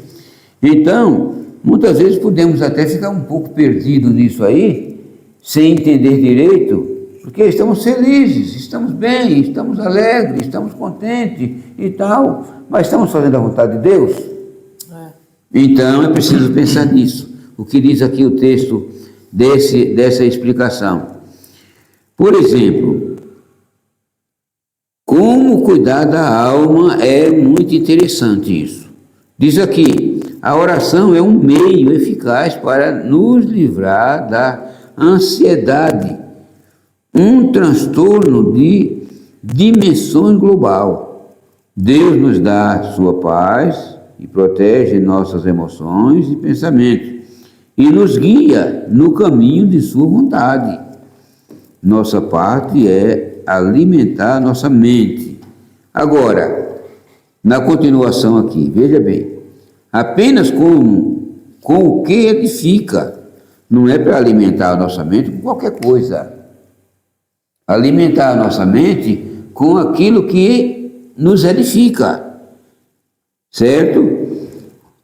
Speaker 2: Então, muitas vezes podemos até ficar um pouco perdidos nisso aí, sem entender direito, porque estamos felizes, estamos bem, estamos alegres, estamos contentes e tal, mas estamos fazendo a vontade de Deus? Então, é preciso pensar nisso. O que diz aqui o texto dessa explicação? Por exemplo, como cuidar da alma é muito interessante isso. Diz aqui, a oração é um meio eficaz para nos livrar da ansiedade, um transtorno de dimensão global. Deus nos dá sua paz e protege nossas emoções e pensamentos e nos guia no caminho de sua vontade. Nossa parte é alimentar nossa mente. Agora, na continuação aqui, veja bem, apenas com o que edifica, não é para alimentar a nossa mente com qualquer coisa. Alimentar a nossa mente com aquilo que nos edifica, certo?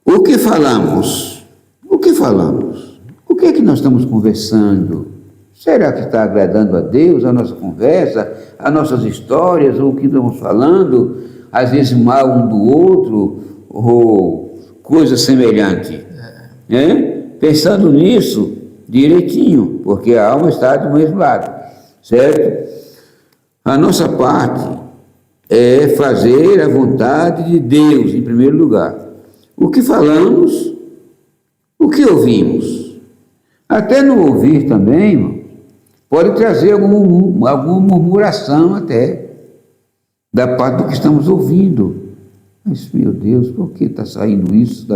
Speaker 2: O que falamos? O que falamos? O que é que nós estamos conversando? Será que está agradando a Deus a nossa conversa, as nossas histórias, ou o que estamos falando, às vezes mal um do outro, ou coisa semelhante? Pensando nisso direitinho, porque a alma está do mesmo lado, certo? A nossa parte é fazer a vontade de Deus, em primeiro lugar. O que falamos, o que ouvimos. Até no ouvir também, irmão, pode trazer alguma murmuração até, da parte do que estamos ouvindo. Mas, meu Deus, por que está saindo isso?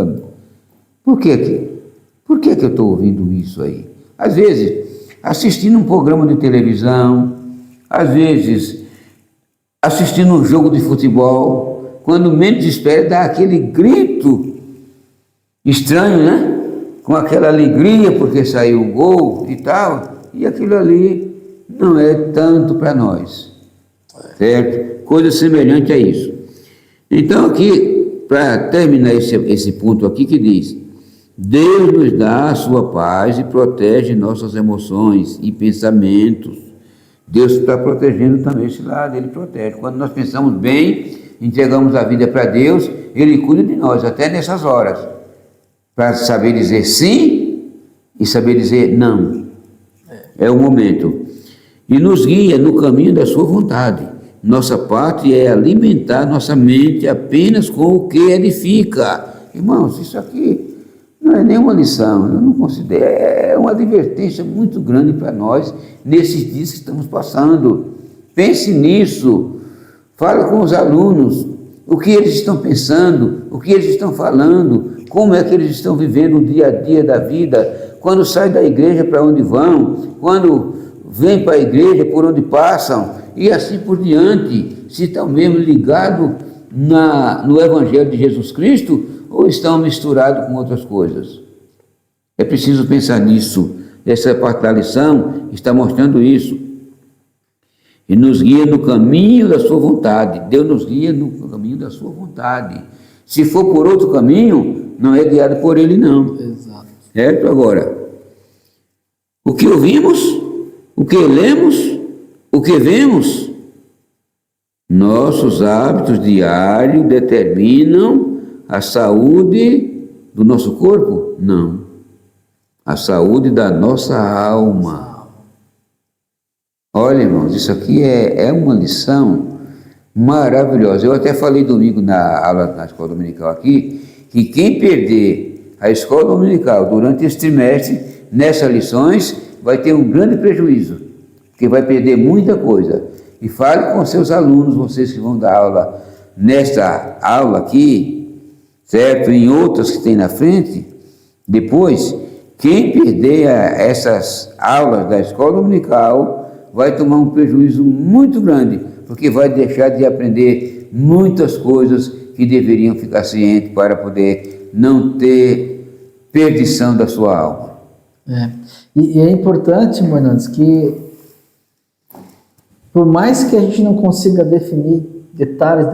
Speaker 2: Por que eu estou ouvindo isso aí? Às vezes, assistindo um programa de televisão, às vezes, assistindo um jogo de futebol, quando menos espera, dá aquele grito estranho, né? Com aquela alegria porque saiu um gol e tal, e aquilo ali não é tanto para nós, certo? Coisa semelhante a isso. Então aqui, para terminar esse ponto aqui que diz, Deus nos dá a sua paz e protege nossas emoções e pensamentos. Deus está protegendo também esse lado, Ele protege. Quando nós pensamos bem, entregamos a vida para Deus, Ele cuida de nós, até nessas horas, para saber dizer sim e saber dizer não. É o momento. E nos guia no caminho da sua vontade. Nossa parte é alimentar nossa mente apenas com o que edifica. Irmãos, isso aqui não é nenhuma lição, eu não considero, é uma advertência muito grande para nós nesses dias que estamos passando. Pense nisso, fale com os alunos, o que eles estão pensando, o que eles estão falando, como é que eles estão vivendo o dia a dia da vida, quando saem da igreja para onde vão, quando vêm para a igreja por onde passam, e assim por diante, se estão mesmo ligados no Evangelho de Jesus Cristo, ou estão misturados com outras coisas. É preciso pensar nisso. Essa parte da lição está mostrando isso. E nos guia no caminho da sua vontade. Deus nos guia no caminho da sua vontade. Se for por outro caminho, não é guiado por Ele, não.
Speaker 1: Exato.
Speaker 2: Certo? Agora, o que ouvimos, o que lemos, o que vemos, nossos hábitos diários determinam a saúde do nosso corpo? Não. A saúde da nossa alma. Olha, irmãos, isso aqui é uma lição maravilhosa. Eu até falei domingo na aula na escola dominical aqui, que quem perder a escola dominical durante esse trimestre, nessas lições, vai ter um grande prejuízo, porque vai perder muita coisa. E fale com seus alunos, vocês que vão dar aula nesta aula aqui, certo? Em outras que tem na frente, depois, quem perder essas aulas da escola dominical vai tomar um prejuízo muito grande, porque vai deixar de aprender muitas coisas que deveriam ficar cientes para poder não ter perdição da sua alma.
Speaker 1: E é importante, Hernandes, que por mais que a gente não consiga definir detalhes,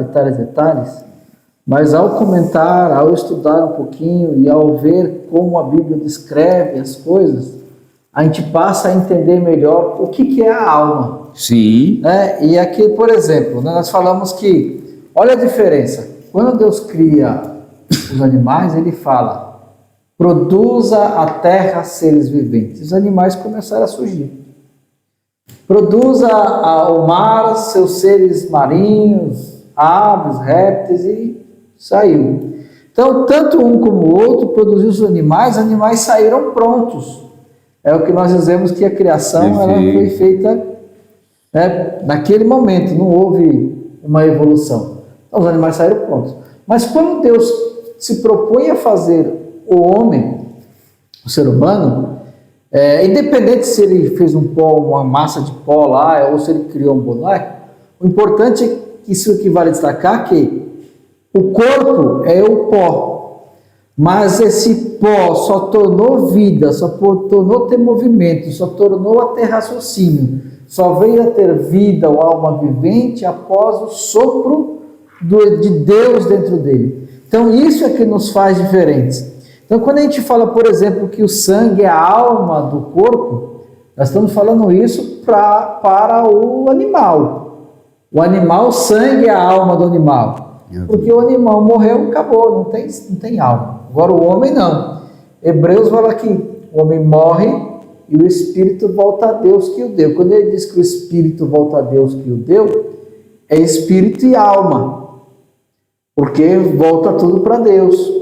Speaker 1: mas ao comentar, ao estudar um pouquinho e ao ver como a Bíblia descreve as coisas, a gente passa a entender melhor o que é a alma.
Speaker 2: Sim.
Speaker 1: E aqui, por exemplo, nós falamos que, olha a diferença, quando Deus cria os animais, Ele fala, produza a terra seres viventes. Os animais começaram a surgir. Produza ao mar seus seres marinhos, aves, répteis, e saiu. Então, tanto um como o outro produziu os animais saíram prontos. É o que nós dizemos que a criação ela foi feita naquele momento, não houve uma evolução. Então, os animais saíram prontos. Mas quando Deus se propõe a fazer o homem, o ser humano, independente se ele fez um pó, uma massa de pó lá, ou se ele criou um boneco, o importante é que isso que vale destacar que o corpo é o pó, mas esse pó só tornou vida, só tornou ter movimento, só tornou a ter raciocínio, só veio a ter vida ou alma vivente após o sopro de Deus dentro dele. Então isso é que nos faz diferentes. Então quando a gente fala, por exemplo, que o sangue é a alma do corpo, nós estamos falando isso para o animal. O animal, o sangue é a alma do animal. Porque o animal morreu, acabou, não tem alma. Agora o homem não. Hebreus fala que o homem morre e o espírito volta a Deus que o deu. Quando ele diz que o espírito volta a Deus que o deu, é espírito e alma. Porque volta tudo para Deus.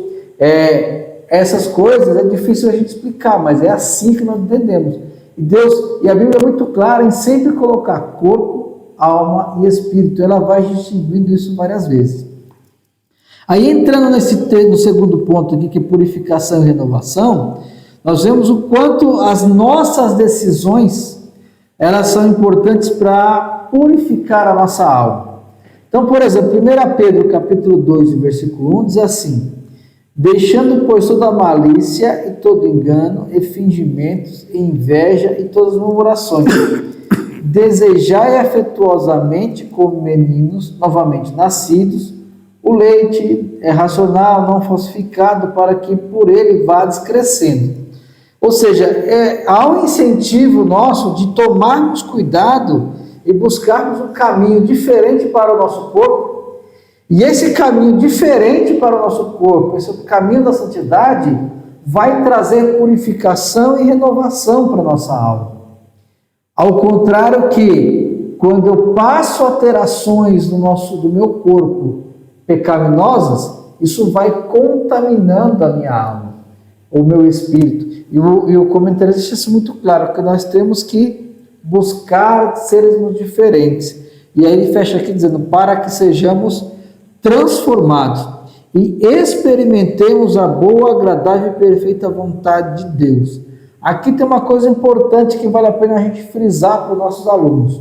Speaker 1: Essas coisas é difícil a gente explicar, mas é assim que nós entendemos. E a Bíblia é muito clara em sempre colocar corpo, alma e espírito. Ela vai distinguindo isso várias vezes. Aí entrando no segundo ponto aqui, que é purificação e renovação, nós vemos o quanto as nossas decisões, elas são importantes para purificar a nossa alma. Então, por exemplo, 1 Pedro capítulo 2, versículo 1, diz assim: deixando, pois, toda malícia e todo engano, e fingimentos, e inveja e todas as murmurações, desejai afetuosamente como meninos novamente nascidos, o leite é racional, não falsificado, para que por ele vades crescendo. Ou seja, há um incentivo nosso de tomarmos cuidado e buscarmos um caminho diferente para o nosso corpo. E esse caminho diferente para o nosso corpo, esse caminho da santidade, vai trazer purificação e renovação para a nossa alma. Ao contrário que, quando eu passo a ter ações do meu corpo pecaminosas, isso vai contaminando a minha alma, o meu espírito. E o comentário deixa isso muito claro, que nós temos que buscar seres diferentes. E aí ele fecha aqui dizendo, para que sejamos transformados e experimentemos a boa, agradável e perfeita vontade de Deus. Aqui tem uma coisa importante que vale a pena a gente frisar para os nossos alunos.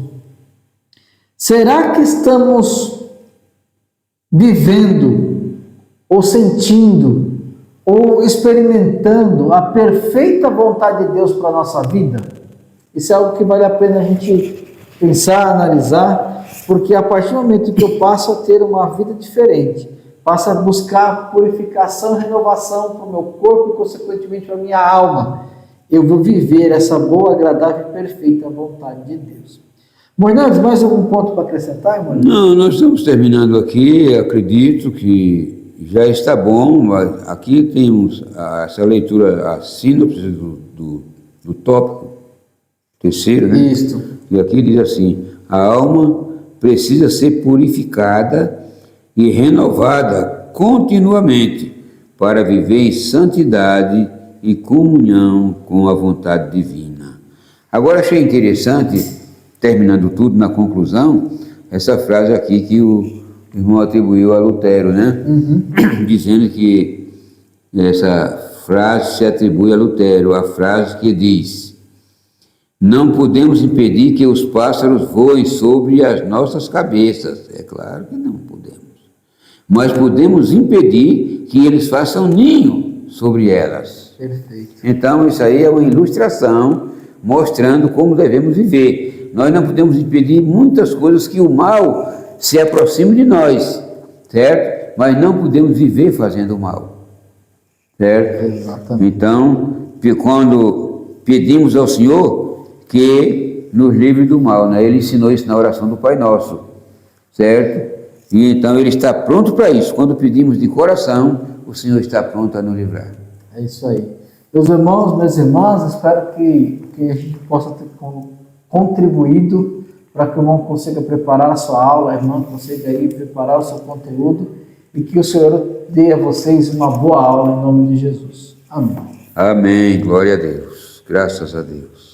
Speaker 1: Será que estamos vivendo, ou sentindo, ou experimentando a perfeita vontade de Deus para a nossa vida? Isso é algo que vale a pena a gente pensar, analisar, porque a partir do momento que eu passo a ter uma vida diferente, passo a buscar purificação e renovação para o meu corpo e, consequentemente, para a minha alma, eu vou viver essa boa, agradável e perfeita vontade de Deus. Mornandes, mais algum ponto para acrescentar, irmão?
Speaker 2: Não, nós estamos terminando aqui, acredito que já está bom. Aqui temos essa leitura, a síntese do tópico terceiro, né?
Speaker 1: Isso.
Speaker 2: E aqui diz assim, a alma precisa ser purificada e renovada continuamente para viver em santidade e comunhão com a vontade divina. Agora achei interessante, terminando tudo na conclusão, essa frase aqui que o irmão atribuiu a Lutero, né? Dizendo que essa frase se atribui a Lutero, a frase que diz: não podemos impedir que os pássaros voem sobre as nossas cabeças. É claro que não podemos. Mas podemos impedir que eles façam ninho sobre elas.
Speaker 1: Perfeito.
Speaker 2: Então isso aí é uma ilustração mostrando como devemos viver. Nós não podemos impedir muitas coisas que o mal se aproxime de nós, certo? Mas não podemos viver fazendo o mal, certo?
Speaker 1: Exatamente.
Speaker 2: Então, quando pedimos ao Senhor que nos livre do mal, né? Ele ensinou isso na oração do Pai Nosso, certo? E então Ele está pronto para isso. Quando pedimos de coração, o Senhor está pronto a nos livrar.
Speaker 1: É isso aí. Meus irmãos, minhas irmãs, espero que a gente possa ter contribuído para que o irmão consiga preparar a sua aula, a irmã consiga aí preparar o seu conteúdo e que o Senhor dê a vocês uma boa aula em nome de Jesus. Amém.
Speaker 2: Amém. Glória a Deus. Graças a Deus.